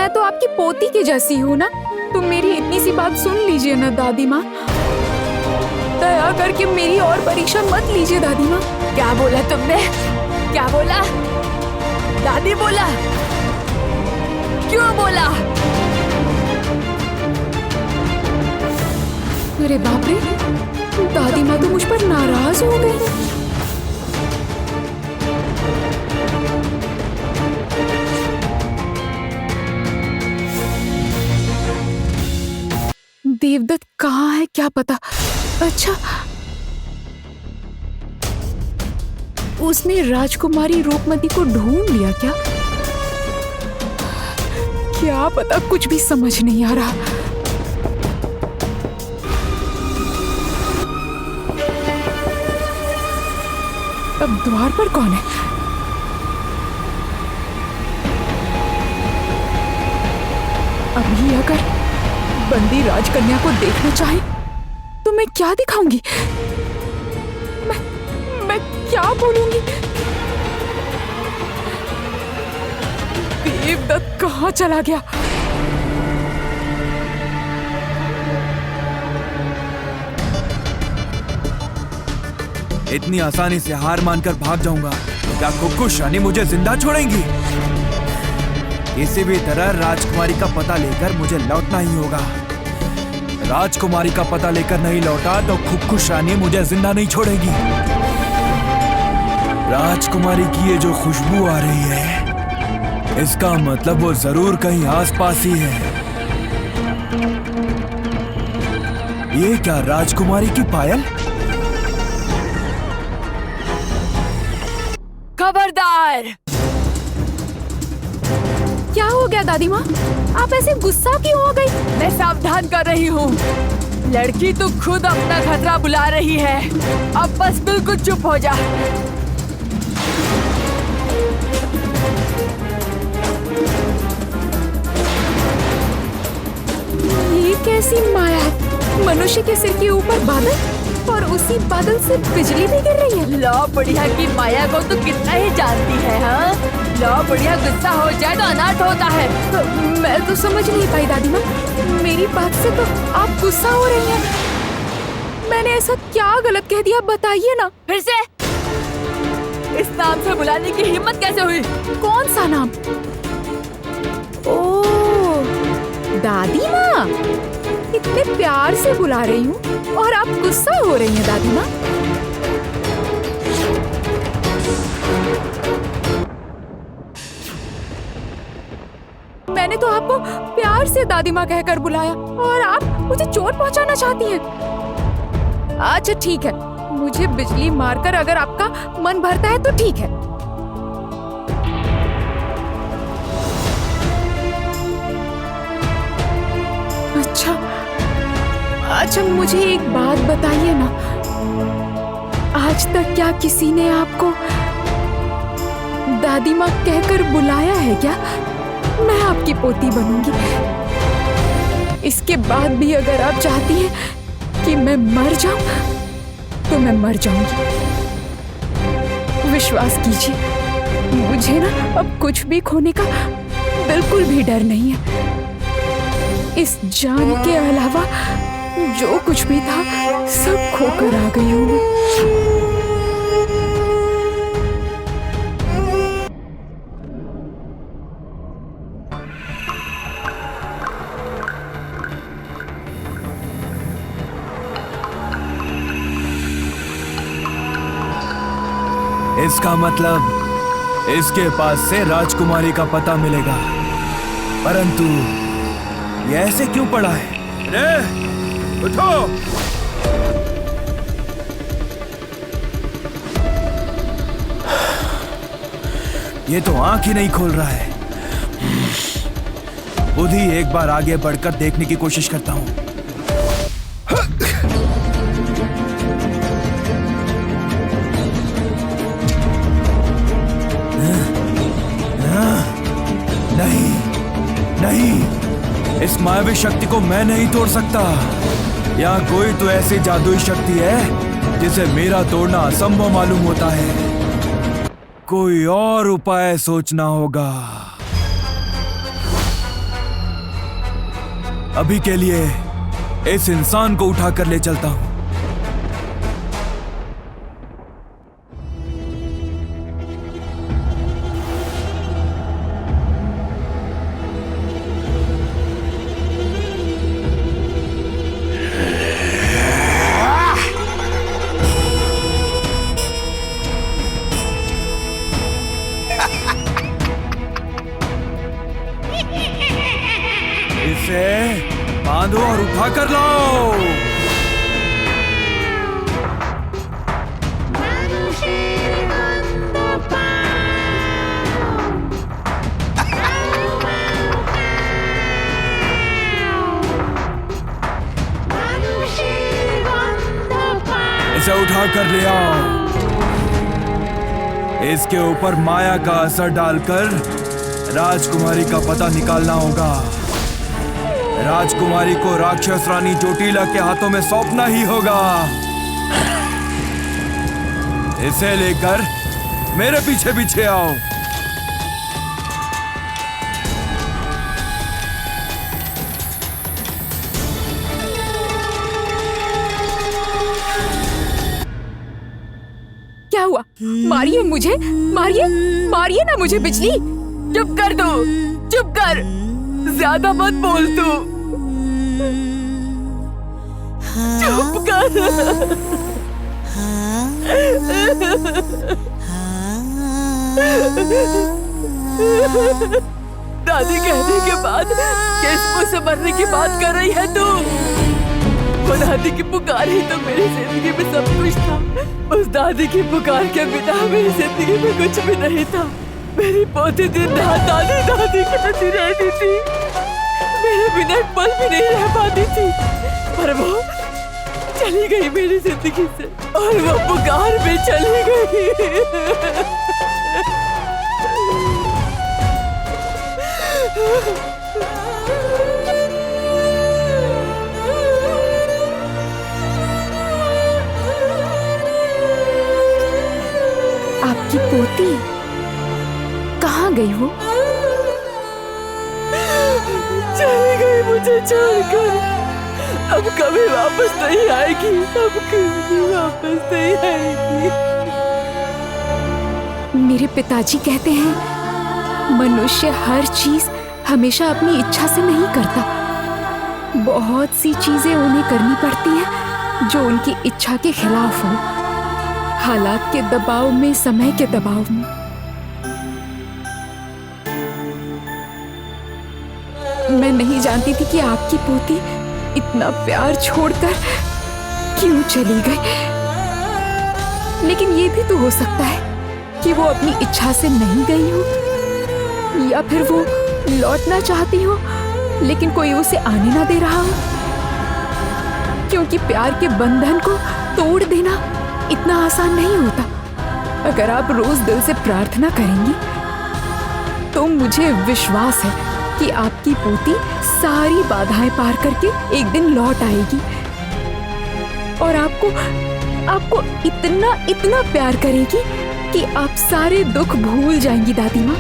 मैं तो आपकी पोती की जैसी हूँ ना, तो मेरी इतनी सी बात सुन लीजिए ना दादी माँ। दया करके मेरी और परीक्षा मत लीजिए दादी माँ। क्या बोला तुमने? क्या बोला? दादी बोला? क्यों बोला? अरे बाप रे, दादी माँ तो मुझ पर नाराज हो गई। देवदत्त कहाँ है क्या पता। अच्छा, उसने राजकुमारी रूपमती को ढूंढ लिया क्या? क्या पता, कुछ भी समझ नहीं आ रहा। अब द्वार पर कौन है? अभी अगर बंदी राजकन्या को देखना चाहे तो मैं क्या दिखाऊंगी? मैं क्या बोलूंगी? देवदत्त कहाँ चला गया? इतनी आसानी से हार मानकर भाग जाऊंगा तो क्या कुकुश रानी मुझे जिंदा छोड़ेंगी? किसी भी तरह राजकुमारी का पता लेकर मुझे लौटना ही होगा। राजकुमारी का पता लेकर नहीं लौटा तो कुकुश रानी मुझे जिंदा नहीं छोड़ेगी। राजकुमारी की ये जो खुशबू आ रही है, इसका मतलब वो जरूर कहीं आसपास ही है। ये क्या राजकुमारी की पायल? खबरदार! क्या हो गया दादी माँ? आप ऐसे गुस्सा क्यों हो गई? मैं सावधान कर रही हूँ। लड़की तो खुद अपना खतरा बुला रही है। अब बस बिल्कुल चुप हो जा। ये कैसी माया है? मनुष्य के सिर के ऊपर बादल और उसी बादल से बिजली भी गिर रही है। लो बढ़िया की माया को तो कितना ही जानती है, हाँ? लो बढ़िया गुस्सा हो जाए तो अनर्थ होता है। तो मैं तो समझ नहीं पाई दादी माँ, मेरी बात से तो आप गुस्सा हो रही हैं। मैंने ऐसा क्या गलत कह दिया, बताइए ना। फिर से इस नाम से बुलाने की हिम्मत कैसे हुई? कौन सा नाम? ओह, दादी माँ, इतने प्यार से बुला रही हूँ और आप गुस्सा हो रही हैं दादी माँ। मैंने तो आपको प्यार से दादी माँ कहकर बुलाया और आप मुझे चोट पहुँचाना चाहती हैं। अच्छा ठीक है, मुझे बिजली मारकर अगर आपका मन भरता है तो ठीक है। अच्छा, मुझे एक बात बताइए ना, आज तक क्या किसी ने आपको दादी माँ कहकर बुलाया है क्या? मैं आपकी पोती बनूंगी। इसके बाद भी अगर आप चाहती हैं कि मैं मर जाऊं तो मैं मर जाऊंगी। विश्वास कीजिए, मुझे ना अब कुछ भी खोने का बिल्कुल भी डर नहीं है। इस जान के अलावा जो कुछ भी था सब खोकर आ गई हूँ। इसका मतलब इसके पास से राजकुमारी का पता मिलेगा, परंतु ये ऐसे क्यों पड़ा है? रे, उठो! ये तो आंख ही नहीं खोल रहा है। बुद्धि एक बार आगे बढ़कर देखने की कोशिश करता हूं। नहीं, नहीं, इस मायावी शक्ति को मैं नहीं तोड़ सकता। या कोई तो ऐसी जादुई शक्ति है जिसे मेरा तोड़ना असंभव मालूम होता है। कोई और उपाय सोचना होगा। अभी के लिए इस इंसान को उठा कर ले चलता हूं। इसे बांधो और उठा कर लाओ। इसे उठा कर ले आओ। इसके ऊपर माया का असर डालकर राजकुमारी का पता निकालना होगा। राजकुमारी को राक्षस रानी चोटीला के हाथों में सौंपना ही होगा। इसे लेकर मेरे पीछे पीछे आओ। क्या हुआ? मारिए मुझे, मारिए, मारिए ना मुझे बिजली। चुप कर दो, चुप कर, ज्यादा मत बोल तू। चुप कर। दादी कहने के बाद किस मुंह से मरने की बात कर रही है तू? वो दादी की पुकार ही तो मेरी जिंदगी में सब कुछ था। उस दादी की पुकार के बिना मेरी जिंदगी में कुछ भी नहीं था। मेरी पोती दिन रात दादी दादी कहती रहती थी, मेरे बिना एक पल भी नहीं रह पाती थी। पर वो चली गई मेरी जिंदगी से, और वो पुकार भी चली गई। आपकी पोती कहाँ गई वो? चली गई मुझे छोड़कर। अब कभी वापस नहीं आएगी, अब कभी वापस नहीं आएगी। मेरे पिताजी कहते हैं, मनुष्य हर चीज हमेशा अपनी इच्छा से नहीं करता। बहुत सी चीजें उन्हें करनी पड़ती हैं जो उनकी इच्छा के खिलाफ हो, हालात के दबाव में, समय के दबाव में। मैं नहीं जानती थी कि आपकी पोती इतना प्यार छोड़कर क्यों चली गई। लेकिन ये भी तो हो सकता है कि वो अपनी इच्छा से नहीं गई हो, या फिर वो लौटना चाहती हो लेकिन कोई उसे आने ना दे रहा हो। क्योंकि प्यार के बंधन को तोड़ देना इतना आसान नहीं होता। अगर आप रोज दिल से प्रार्थना करेंगी तो मुझे विश्वास है कि आपकी पोती सारी बाधाएं पार करके एक दिन लौट आएगी और आपको इतना प्यार करेगी कि आप सारे दुख भूल जाएंगी दादी माँ।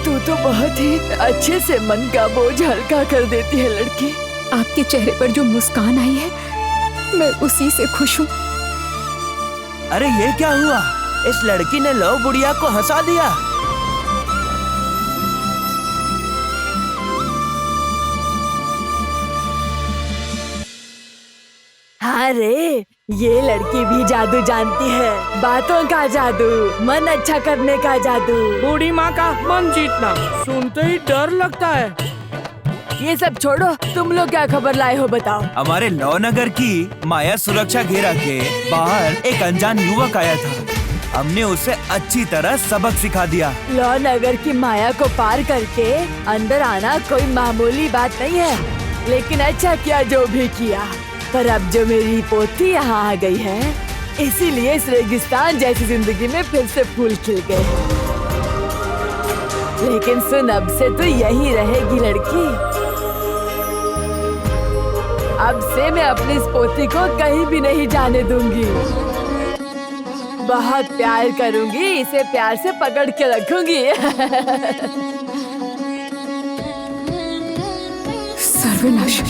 तू तो बहुत ही अच्छे से मन का बोझ हल्का कर देती है लड़की। आपके चेहरे पर जो मुस्कान आई है, मैं उसी से खुश हूँ। अरे ये क्या हुआ? इस लड़की ने लव बुढ़िया को हंसा दिया। हाँ रे, ये लड़की भी जादू जानती है। बातों का जादू, मन अच्छा करने का जादू। बूढ़ी माँ का मन जीतना सुनते ही डर लगता है। ये सब छोड़ो, तुम लोग क्या खबर लाए हो बताओ। हमारे लौनगर की माया सुरक्षा घेरा के बाहर एक अनजान युवक आया था। हमने उसे अच्छी तरह सबक सिखा दिया। लॉ नगर की माया को पार करके अंदर आना कोई मामूली बात नहीं है, लेकिन अच्छा किया जो भी किया। पर अब जो मेरी पोती यहाँ आ गई है, इसीलिए इस रेगिस्तान जैसी जिंदगी में फिर से फूल खिल गए। लेकिन सुन, अब से तो यही रहेगी लड़की। अब से मैं अपनी इस पोती को कहीं भी नहीं जाने दूंगी। बहुत प्यार करूंगी, इसे प्यार से पकड़ के रखूंगी। सर्वनाश,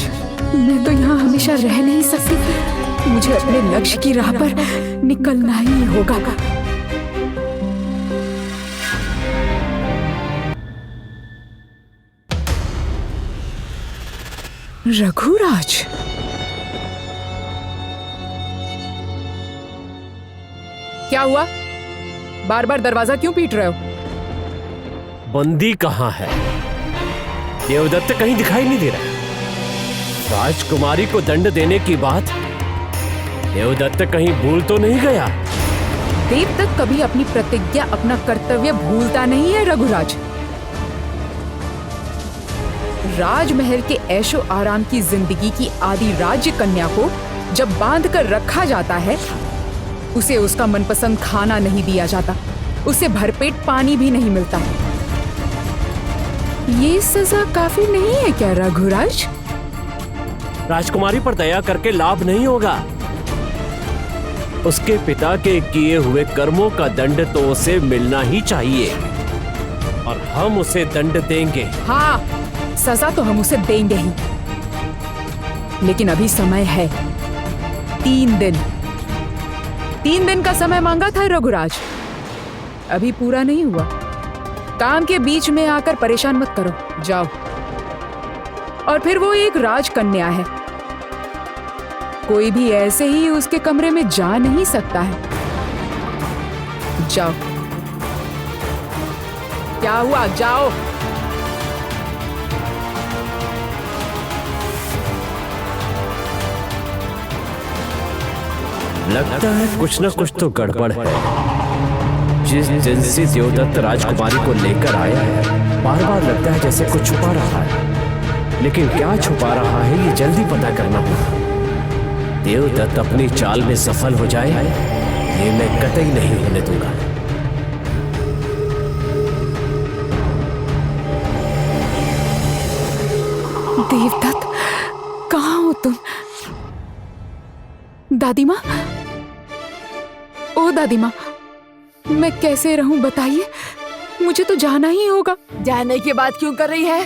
मैं तो यहाँ हमेशा रह नहीं सकती। मुझे अपने लक्ष्य की राह पर निकलना ही होगा। रघुराज, क्या हुआ? बार बार दरवाजा क्यों पीट रहे हो? बंदी कहाँ है? देवदत्त कहीं दिखाई नहीं दे रहा। राजकुमारी को दंड देने की बात देवदत्त कहीं भूल तो नहीं गया? देवदत्त कभी अपनी प्रतिज्ञा, अपना कर्तव्य भूलता नहीं है रघुराज। राजमहल के ऐशो आराम की जिंदगी की आदि राज्य कन्या को जब बांध कर रखा जाता है, उसे उसका मनपसंद खाना नहीं दिया जाता, उसे भरपेट पानी भी नहीं मिलता। ये सजा काफी नहीं है क्या रघुराज? राजकुमारी पर दया करके लाभ नहीं होगा। उसके पिता के किए हुए कर्मों का दंड तो उसे मिलना ही चाहिए, और हम उसे दंड देंगे। हाँ, सजा तो हम उसे देंगे ही, लेकिन अभी समय है 3 दिन। 3 दिन का समय मांगा था रघुराज, अभी पूरा नहीं हुआ। काम के बीच में आकर परेशान मत करो, जाओ। और फिर वो एक राजकन्या है, कोई भी ऐसे ही उसके कमरे में जा नहीं सकता है। जाओ। क्या हुआ? जाओ। लगता है कुछ न कुछ तो गड़बड़ है। जिस दिन से देवदत्त राजकुमारी को लेकर आया है, बार बार लगता है जैसे कुछ छुपा रहा है, लेकिन क्या छुपा रहा है ये जल्दी पता करना होगा। देवदत्त अपनी चाल में सफल हो जाए, ये मैं कतई नहीं होने दूंगा। देवदत्त, कहाँ हो तुम? दादी माँ, ओ दादी माँ, मैं कैसे रहूं बताइए, मुझे तो जाना ही होगा। जाने की बात क्यों कर रही है?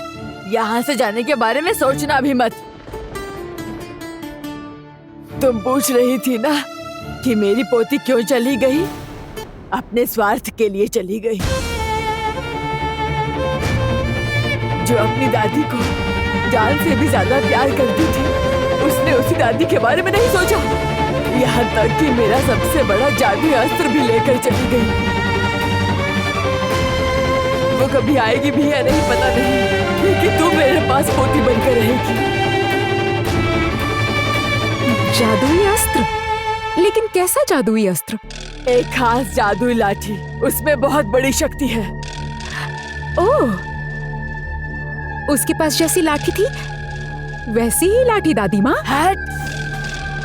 यहाँ से जाने के बारे में सोचना भी मत। तुम पूछ रही थी ना कि मेरी पोती क्यों चली गई? अपने स्वार्थ के लिए चली गई। जो अपनी दादी को जान से भी ज्यादा प्यार करती थी, उसने उसी दादी के बारे में नहीं सोचा। यहाँ तक कि मेरा सबसे बड़ा जादुई अस्त्र भी लेकर चली गई। वो कभी आएगी भी या नहीं पता नहीं, लेकिन तू मेरे पास पोती बनकर रहेगी। जादुई अस्त्र? लेकिन कैसा जादुई अस्त्र? एक खास जादुई लाठी, उसमें बहुत बड़ी शक्ति है। ओह, उसके पास जैसी लाठी थी वैसी ही लाठी दादी माँ? हट,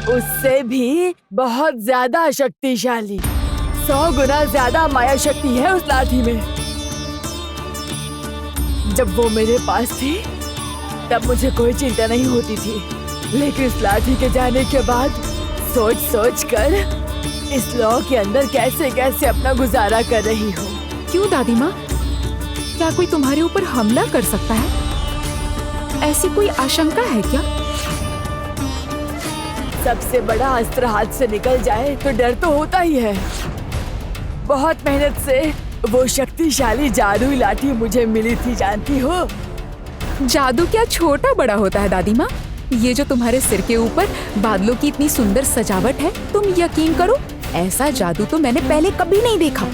उससे भी बहुत ज्यादा शक्तिशाली। 100 गुना ज्यादा माया शक्ति है उस लाठी में। जब वो मेरे पास थी तब मुझे कोई चिंता नहीं होती थी, लेकिन इस लाठी के जाने के बाद सोच सोच कर इस लौ के अंदर कैसे कैसे अपना गुजारा कर रही हूँ। क्यों दादी माँ, क्या कोई तुम्हारे ऊपर हमला कर सकता है? ऐसी कोई आशंका है क्या? सबसे बड़ा अस्त्र हाथ से निकल जाए तो डर तो होता ही है। बहुत मेहनत से वो शक्तिशाली जादुई लाठी मुझे मिली थी, जानती हो? जादू क्या छोटा बड़ा होता है दादी माँ? ये जो तुम्हारे सिर के ऊपर बादलों की इतनी सुंदर सजावट है, तुम यकीन करो ऐसा जादू तो मैंने पहले कभी नहीं देखा।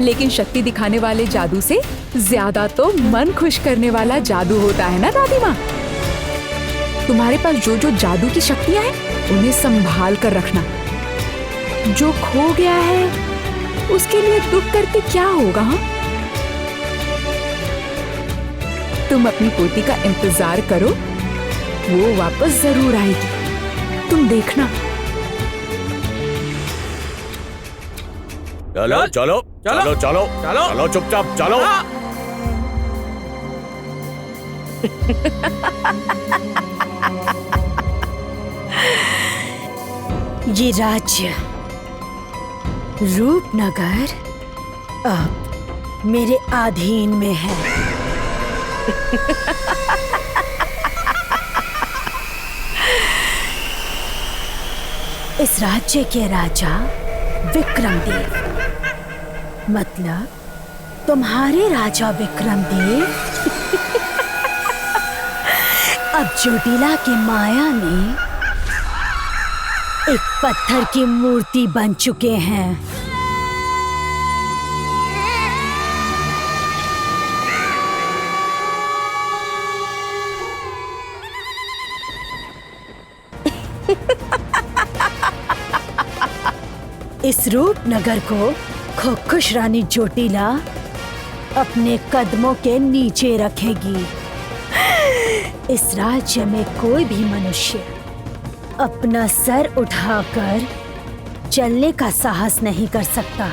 लेकिन शक्ति दिखाने वाले जादू से ज्यादा तो मन खुश करने वाला जादू होता है ना दादी माँ? तुम्हारे पास जो जो जादू की शक्तियां हैं, उन्हें संभाल कर रखना। जो खो गया है उसके लिए दुख करके क्या होगा? हाँ, तुम अपनी पोती का इंतजार करो, वो वापस जरूर आएगी, तुम देखना। चलो चलो चलो चलो चलो चुपचाप चलो। ये राज्य रूपनगर अब मेरे अधीन में है। इस राज्य के राजा विक्रमदेव, मतलब तुम्हारे राजा विक्रमदेव अब चोटिला की माया में एक पत्थर की मूर्ति बन चुके हैं। इस रूपनगर को खुश रानी चोटिला अपने कदमों के नीचे रखेगी। इस राज्य में कोई भी मनुष्य अपना सर उठाकर चलने का साहस नहीं कर सकता।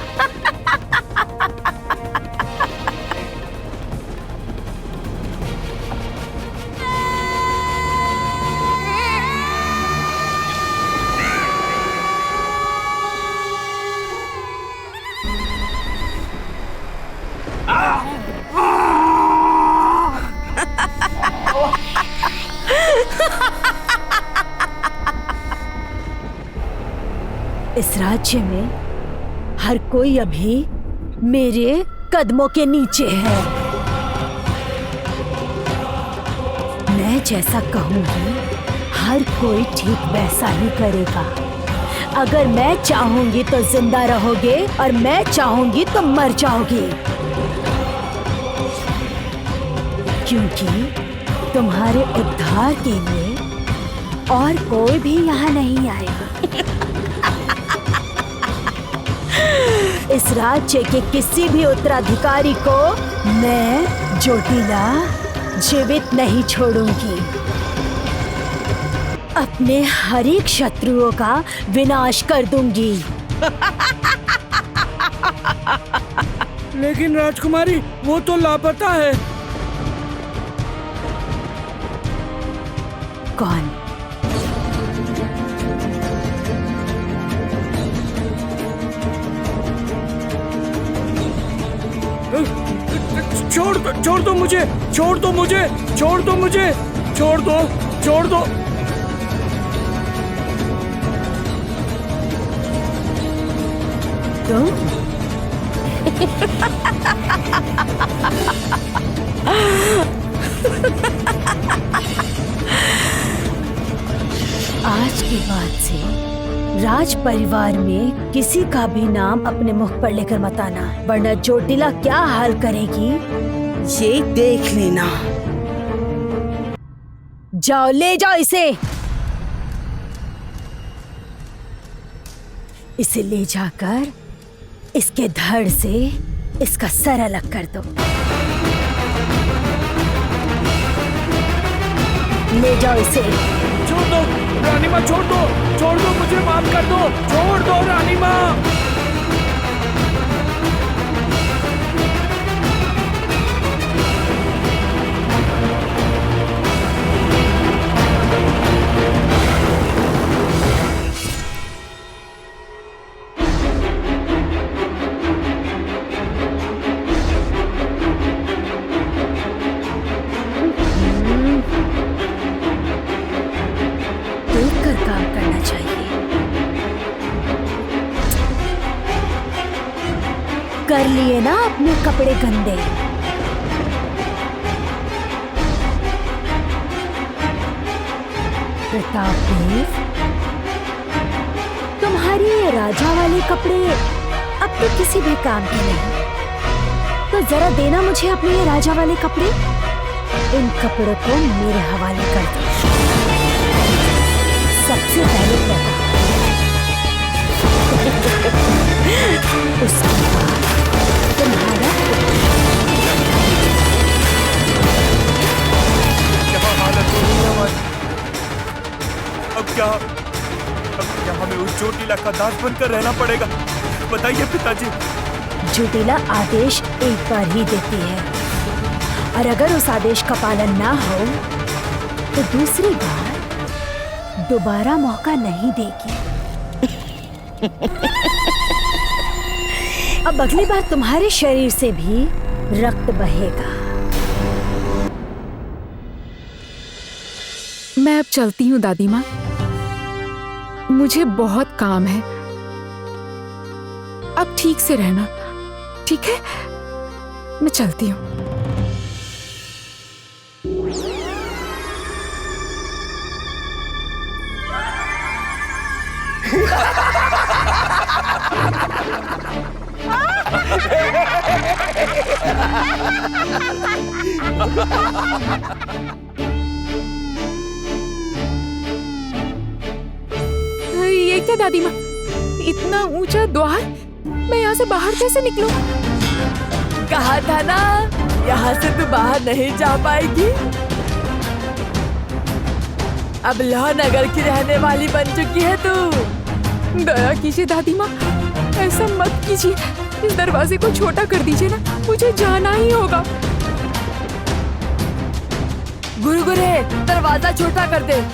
इस राज्य में हर कोई अभी मेरे कदमों के नीचे है। मैं जैसा कहूंगी हर कोई ठीक वैसा ही करेगा। अगर मैं चाहूंगी तो जिंदा रहोगे और मैं चाहूंगी तो मर जाओगे, क्योंकि तुम्हारे उद्धार के लिए और कोई भी यहाँ नहीं आएगा। इस राज्य के किसी भी उत्तराधिकारी को मैं चोटिला जीवित नहीं छोड़ूंगी। अपने हर एक शत्रुओं का विनाश कर दूंगी। लेकिन राजकुमारी वो तो लापता है। कौन? छोड़ दो मुझे, छोड़ दो मुझे, छोड़ दो मुझे, छोड़ दो, छोड़ दो। तुम? आज के बाद से राज परिवार में किसी का भी नाम अपने मुख पर लेकर मत आना, वरना चोटिला क्या हाल करेगी ये देख लेना। जाओ, ले जाओ इसे ले जाकर इसके धड़ से इसका सर अलग कर दो। ले जाओ इसे। छोड़ दो रानी माँ, छोड़ दो मुझे, माफ कर दो, छोड़ दो रानी माँ। कर लिए ना अपने कपड़े गंदे। प्रताप देव, तुम्हारी ये राजा वाले कपड़े अब तो किसी भी काम के नहीं, तो जरा देना मुझे अपने ये राजा वाले कपड़े। इन कपड़ों को मेरे हवाले कर दो। सबसे पहले प्रताप, उसके बाद तुम्हारा। क्या हालत हो रही है हमारी? अब क्या हमें उस चोटिला का दास बनकर रहना पड़ेगा? बताइए पिताजी। जोटिला आदेश एक बार ही देती है और अगर उस आदेश का पालन ना हो तो दूसरी बार दोबारा मौका नहीं देगी। अब अगली बार तुम्हारे शरीर से भी रक्त बहेगा। मैं अब चलती हूँ दादी माँ, मुझे बहुत काम है। अब ठीक से रहना, ठीक है? मैं चलती हूँ। ये क्या दादी माँ, इतना ऊंचा द्वार, मैं यहाँ से बाहर कैसे निकलूं? कहा था ना, यहाँ से तू बाहर नहीं जा पाएगी। अब लौ नगर की रहने वाली बन चुकी है तू। दया कीजिए दादी माँ, ऐसा मत कीजिए। इस दरवाजे को छोटा कर दीजिए ना, मुझे जाना ही होगा। गुरुगुरे, दरवाजा छोटा कर दे।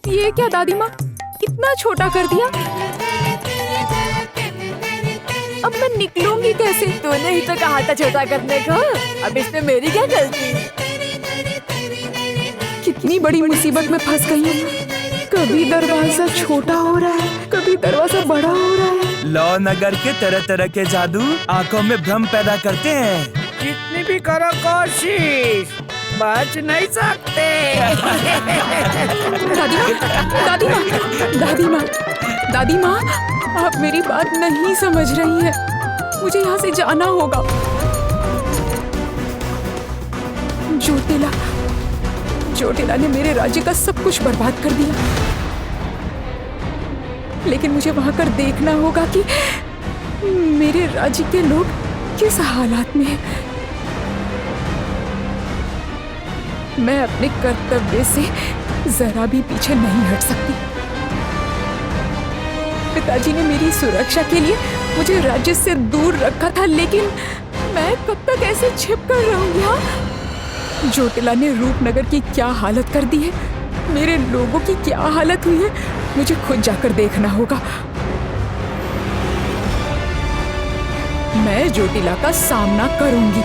ये क्या दादी माँ, इतना छोटा कर दिया? अब मैं निकलूंगी कैसे? तूने ही तो कहा था छोटा करने को। अब इसमें मेरी क्या गलती? कितनी बड़ी मुसीबत में फंस गई हूँ। कभी दरवाजा छोटा हो रहा है, कभी दरवाजा बड़ा हो रहा है। लौ नगर के तरह तरह के जादू आंखों में भ्रम पैदा करते हैं। जितनी भी करो कोशिश, बच नहीं सकते। दादी माँ, दादी माँ, दादी माँ, आप मेरी बात नहीं समझ रही हैं। मुझे यहाँ से जाना होगा। जोटिला ने मेरे राज्य का सब कुछ बर्बाद कर दिया, लेकिन मुझे वहां कर देखना होगा कि मेरे राज्य के लोग किस हालात में हैं। मैं अपने कर्तव्य से जरा भी पीछे नहीं हट सकती। पिताजी ने मेरी सुरक्षा के लिए मुझे राज्य से दूर रखा था, लेकिन मैं कब तक ऐसे छिप कर रहूंगी? हाँ? जोटिला ने रूपनगर की क्या हालत कर दी है, मेरे लोगों की क्या हालत हुई है, मुझे खुद जाकर देखना होगा। मैं जोटिला का सामना करूंगी।